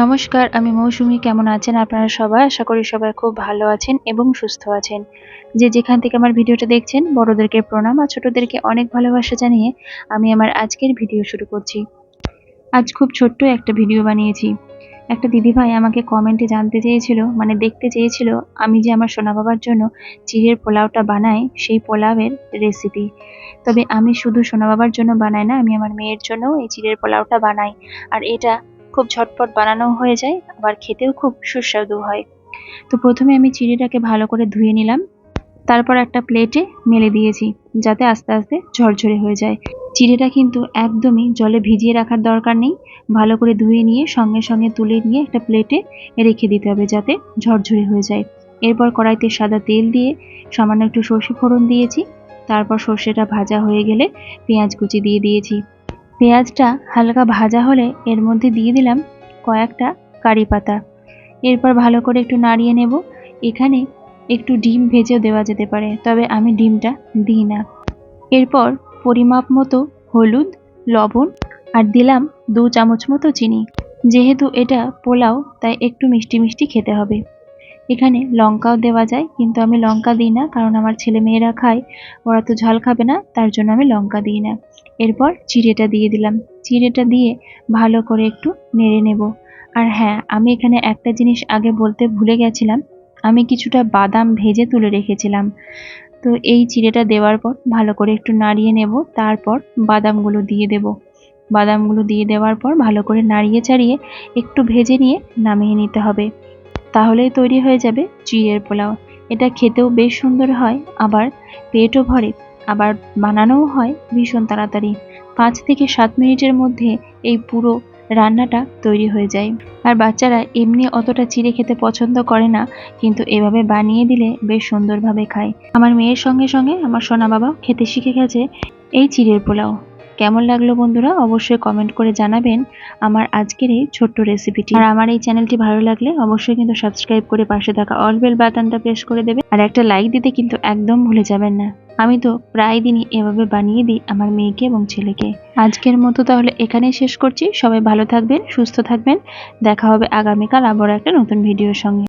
নমস্কার, আমি মৌসুমী। কেমন আছেন আপনারা সবাই? আশা করি সবাই খুব ভালো আছেন এবং সুস্থ আছেন। যে যেখান থেকে আমার ভিডিওটা দেখছেন, বড়দেরকে প্রণাম আর ছোটদেরকে অনেক ভালোবাসা জানিয়ে আমি আমার আজকের ভিডিও শুরু করছি। আজ খুব ছোট্ট একটা ভিডিও বানিয়েছি। একটা দিদিভাই আমাকে কমেন্টে জানতে চেয়েছিল, মানে দেখতে চেয়েছিল আমি যে আমার সোনা বাবার জন্য চিড়ের পোলাওটা বানাই, সেই পোলাওয়ের রেসিপি। তবে আমি শুধু সোনা বাবার জন্য বানাই না, আমি আমার মেয়ের জন্যও এই চিড়ের পোলাওটা বানাই। আর এটা খুব ঝটপট বানানো হয়ে যায়, আবার খেতেও খুব সুস্বাদু হয়। তো প্রথমে আমি চিড়েটাকে ভালো করে ধুয়ে নিলাম, তারপর একটা প্লেটে মেলে দিয়েছি যাতে আস্তে আস্তে ঝরঝরে হয়ে যায়। চিড়েটা কিন্তু একদমই জলে ভিজিয়ে রাখার দরকার নেই, ভালো করে ধুয়ে নিয়ে সঙ্গে সঙ্গে তুলে নিয়ে একটা প্লেটে রেখে দিতে হবে যাতে ঝরঝরে হয়ে যায়। এরপর কড়াইতে সাদা তেল দিয়ে সামান্য একটু সর্ষে ফোড়ন দিয়েছি, তারপর সর্ষেটা ভাজা হয়ে গেলে পেঁয়াজ কুচি দিয়ে দিয়েছি। পেঁয়াজটা হালকা ভাজা হলে এর মধ্যে দিয়ে দিলাম কয়েকটা কারি পাতা। এরপর ভালো করে একটু নাড়িয়ে নেব। এখানে একটু ডিম ভেজেও দেওয়া যেতে পারে, তবে আমি ডিমটা দিই না। এরপর পরিমাপ মতো হলুদ, লবণ আর দিলাম 2 চামচ মতো চিনি। যেহেতু এটা পোলাও তাই একটু মিষ্টি মিষ্টি খেতে হবে। এখানে লঙ্কাও দেওয়া যায়, কিন্তু আমি লঙ্কা দিই না, কারণ আমার ছেলে মেয়েরা খায়, ওরা তো ঝাল খাবে না, তার জন্য আমি লঙ্কা দিই না। এরপর চিড়েটা দিয়ে দিলাম। চিড়েটা দিয়ে ভালো করে একটু নেড়ে নেব। আর হ্যাঁ, আমি এখানে একটা জিনিস আগে বলতে ভুলে গেছিলাম, আমি কিছুটা বাদাম ভেজে তুলে রেখেছিলাম। তো এই চিড়েটা দেওয়ার পর ভালো করে একটু নাড়িয়ে নেব, তারপর বাদামগুলো দিয়ে দেব। বাদামগুলো দিয়ে দেওয়ার পর ভালো করে নাড়িয়ে চাড়িয়ে একটু ভেজে নিয়ে নামিয়ে নিতে হবে। তাহলেই তৈরি হয়ে যাবে চিড়ের পোলাও। এটা খেতেও বেশ সুন্দর হয়, আবার পেটও ভরে, আবার বানানোও হয় ভীষণ তাড়াতাড়ি। 5 থেকে 7 মিনিটের মধ্যে এই পুরো রান্নাটা তৈরি হয়ে যায়। আর বাচ্চারা এমনি অতটা চিড়ে খেতে পছন্দ করে না, কিন্তু এভাবে বানিয়ে দিলে বেশ সুন্দরভাবে খায়। আমার মেয়ের সঙ্গে সঙ্গে আমার সোনা বাবাও খেতে শিখে গেছে এই চিড়ের পোলাও। কেমন লাগলো বন্ধুরা, অবশ্যই কমেন্ট করে জানাবেন আমার আজকের এই ছোট্ট রেসিপিটি। আর আমার এই চ্যানেলটি ভালো লাগলে অবশ্যই কিন্তু সাবস্ক্রাইব করে পাশে থাকা অল বেল বাটনটা প্রেস করে দেবেন, আর একটা লাইক দিতে কিন্তু একদম ভুলে যাবেন না। আমি তো প্রায় দিনই এভাবে বানিয়ে দিই আমার মেয়েকে এবং ছেলেকে। আজকের মতো তাহলে এখানেই শেষ করছি। সবাই ভালো থাকবেন, সুস্থ থাকবেন। দেখা হবে আগামীকাল আবার একটা নতুন ভিডিওর সঙ্গে।